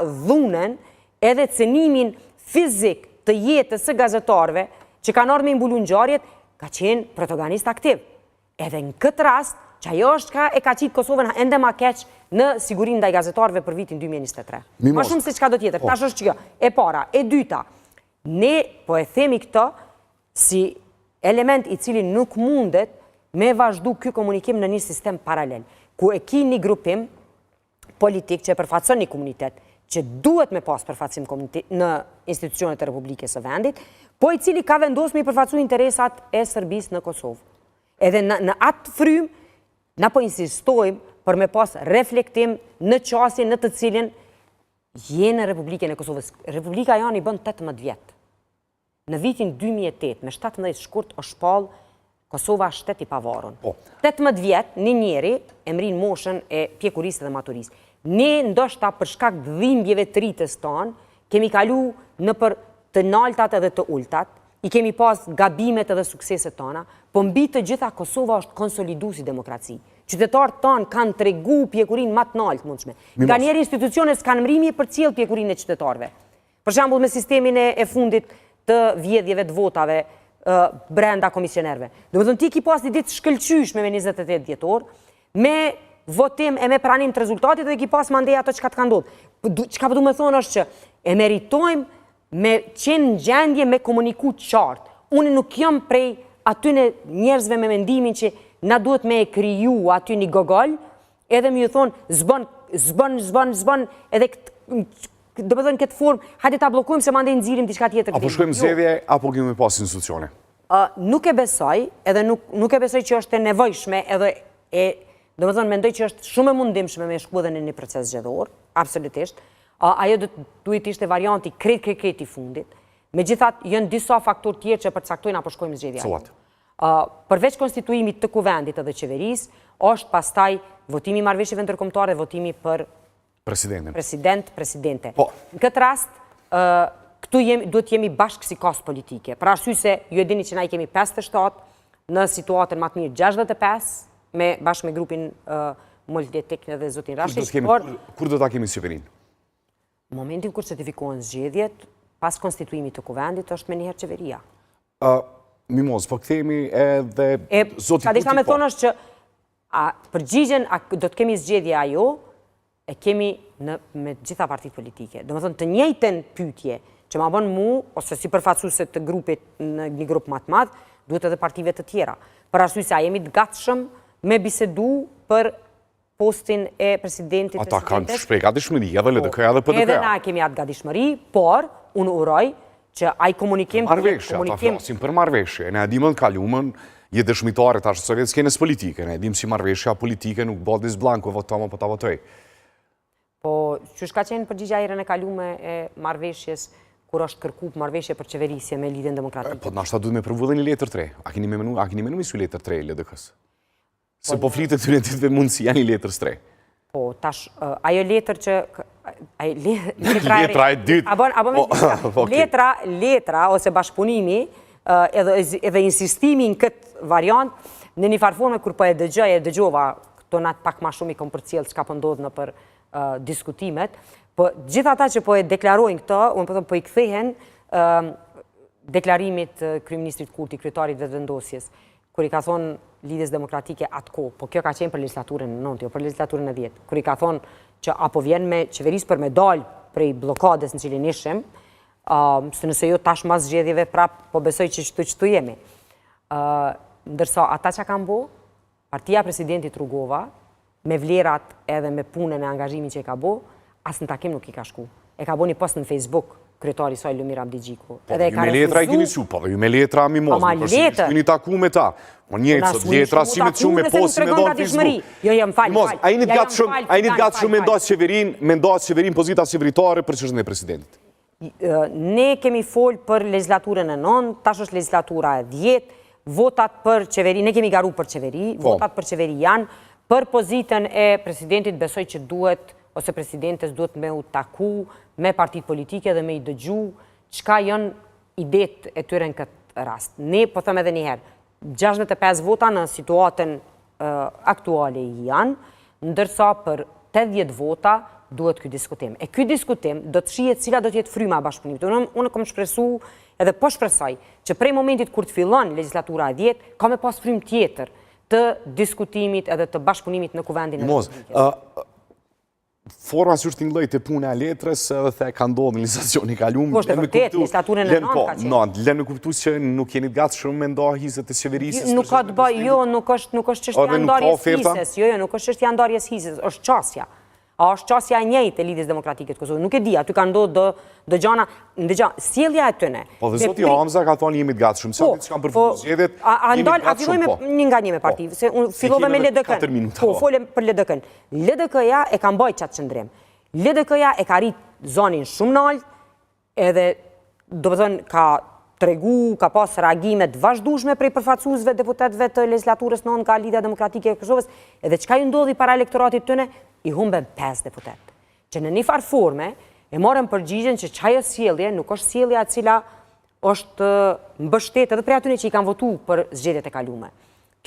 dhunën edhe cënimin fizik të jetës së gazetarëve që kanë ardhur me mbulu ngjarjet, ka qenë protagonist aktiv. Edhe në këtë rast, që ajo është e ka qitë Kosovën ende ma keq në sigurinë ndaj gazetarëve për vitin 2023. Ma shumë se çka do tjetër. Tash është kjo. E para, e dyta, ne po e themi këtë si element i cili nuk mundet me vazhdu ky komunikim në një sistem paralel, ku e ki një grupim politik që e përfaqëson një komunitet, që duhet me pas përfaqësim në institucionet e Republikës së vendit, po i cili ka vendosur me përfaqësu interesat e Serbisë në Kosovë. Edhe në atë frym, na po insistojmë për me pas reflektim në qasjen në të cilin jenë në Republikën e Kosovës. Republika janë i bën 18 vjetë. Në vitin 2008, me 17 shkurt o shpall, Kosova shtet i pavarun. 18 vjetë, një njeri e mrin moshën e pjekurisë dhe maturisë. Ne ndoshta për shkak dhimbjeve të rritës tonë, kemi kalu në për të naltat edhe të ultat, i kemi pas gabimet edhe sukseset tona, po mbi të gjitha Kosova është konsolidu si demokraci. Qytetarët tanë kanë tregu pjekurin më të naltë mundshme. Nga njerë institucionet s'kanë mrimi për cilë pjekurin e qytetarëve. Për shembull me sistemin e fundit të vjedhjeve të votave brenda komisionerve. Do të thonë ti ki pas një ditë shkëlqyshme me 28 dhjetor, me votim e me pranim të rezultatit dhe ki pas mandeja ato çka të ka ndodhur. Çka po du me thonë është që e meritojmë me qenë në gjendje me komuniku qartë. Unë nuk jam prej atyne njerëzve me mendimin që na duhet me e kriju aty një gogol, edhe mi ju thonë zbën, edhe do të thonë këtë formë, hajde ta blokojmë se mandej nxirim diçka tjetër. Apo shkojmë zgjedhje, apo kemi pas institucione? Nuk e besoj, edhe nuk e besoj që është e nevojshme, edhe do të thonë mendoj që është shumë e mundimshme me shku edhe në një proces zgjedhor, absolutisht. Ajo duhet ishte varianti krejt i fundit. Megjithatë, janë disa faktorë tjerë që përcaktojnë apo shkojmë zgjedhje. Përveç konstituimit të kuvendit edhe qeverisë, është pastaj votimi i marrëveshjeve ndërkombëtare dhe votimi për presidente. Në këtë rast, këtu duhet jemi bashkë si kas politike. Për arsye se ju e dini që na i kemi 57, në situatën më të mirë 65, bashkë me grupin Moldetek dhe zotin Rashish. Kur do ta kemi qeverinë? Në momentin kur certifikohen zgjedhjet, pas konstituimit të kuvendit, është me njëherë qeveria. Mimoz, po këthemi edhe zoti Kurti. Ka me thonë është që përgjigjen do të kemi zgjedhje ajo, e kemi me gjitha partit politike. Do më thonë të njëjten pyetje që ma bën mu, ose si përfaqësuese të grupit në një grup më të madh, duhet edhe partive të tjera. Për arsye se a jemi të gatshëm me bisedu për postin e presidentit. Ata kanë shprej gatishmëri, edhe LDK-ja edhe PDK-ja. Edhe na kemi atë gatishmëri, por unë uroj që ai komunikim... Marrëveshje, ata flasin për marrëveshje. Ne edhim në kalumën, je dëshmitare tash të skenës politike. Ne edhim si marrëveshja politike nuk bodis blanko, votama po ta votoj. Po, që shka qenë përgjigja erën e kalume e marrëveshjes, kur është kërku marrëveshje për qeverisje me lidhjen demokratike? Po, nashta duhet me përvu dhe një letër 3. A keni menu misu letër 3 LDK-s? Se po flitet të rënditve mundësi janë i letër 3. Po, tash, ajo letër që... Letra e dytë. Letra, ose bashkëpunimi, edhe insistimi në këtë variant, në një farforme kur po e dëgjova, këto natë pak ma shumë i kom përcjellë çka po ndodhë në për diskutimet, po gjitha ata që po e deklarojnë këto, unë po i kthehen deklarimit kryeministrit Kurti, kryetarit vetëvendosjes, kur i ka thonë lidhjes demokratike atë kohë, po kjo ka qenë për legislaturën e 9, jo për legislaturën e 10, kur i ka thonë që apo vjen me qeverisë për me dalë prej blokades në cilin ishim, se nëse jo tash mas zgjedhjeve prap, po besoj që qëtu jemi. Ndërsa ata që kanë bo, partia presidentit Rugova, me vlerat edhe me punën e angazhimin që e ka bo, asë në takim nuk i ka shku. E ka bo një post në Facebook, kryetari saj Lumir Abdigjiku. Po, ju me letra i keni su, po ju me letra Mimoz, nuk është një shkuni taku me ta. Po njëtë sot letra si me të shumë me post si me do në Facebook. Jo, jam falj. Mimoz, a i një të gatë shumë me ndasë qeverin pozita qeveritare për çështën e presidentit? Ne kemi folë për legislaturën e 9, tash është legislatura e 10, votat për qeveri, ne kemi garu për qeveri, votat për qeveri janë, për pozitën e presidentit besoj që duhet, ose presidentes duhet me u taku me partit politike dhe me i dëgju çka janë idet e tyre në këtë rast. Ne, po thëmë edhe njëherë, 65 vota në situatën aktuale janë, ndërsa për 80 vota duhet ky diskutim. E ky diskutim do të shihet cila do të jetë fryma e bashkëpunimit. Unë kam shpresu edhe po shpresoj që prej momentit kur të fillon legjislatura e 10, ka me pas frymë tjetër të diskutimit edhe të bashkëpunimit në kuvendin e Republikës. Forma si është t'inglojt e punë e letrës edhe the ka ndodhë në legislacioni kalumë. Po është e vërtet, legislaturën e nëntë ka qenë. Lem me kuptu që nuk jeni gatë shumë me nda hizet e qeverisës. Nuk ka të bëj, jo, nuk është çështja ndarjes hises, jo, nuk është çështja ndarjes hises, është qasja. A është qasja e njëjtë e Lidhjes Demokratike të Kosovës? Nuk e di, aty ka ndodhë do gjana, sjellja e tyne. Po dhe zoti Hamza ka thonë jemi të gatë shumë, se që kam përfundu zgjedhjet, jemi të gatë shumë, po. Një nga një me parti, se unë fillove me LDK-n. Po, folem për LDK-n. LDK-ja e ka mbajt qatë qëndrim. LDK-ja e ka rritë zonin shumë nalt, edhe do të thënë ka tregu, ka pas reagimet vazhdueshme prej përfaqësuesve deputetëve të legislaturës nën nga Lidhja Demokratike e Kosovës, edhe çka ju ndodhi para elektoratit tyne, i humben 5 deputet. Që në një farë forme e morën përgjigjen që çajo sjellje nuk është sjellja e cila është mbështetë edhe prej atyre që i kanë votuar për zgjedhjet e kaluara.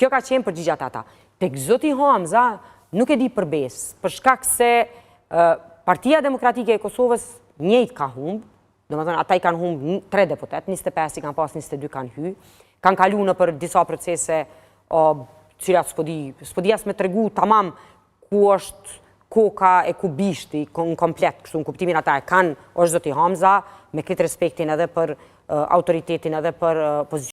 Kjo ka qenë përgjigja ata. Tek zoti Hamza nuk e di për besë, për shkak se Partia Demokratike e Kosovës njëjtë ka humbë. Domethënë ata i kanë humbë 3 deputet, 25 i kanë pas, 22 kanë hy. Kanë kaluar në për disa procese cilat s'po di as me tregu tamam ku është koka e ku bishti në komplet, kështu në kuptimin ata e kanë, është zoti Hamza, me këtë respektin edhe për autoritetin edhe për pozicionin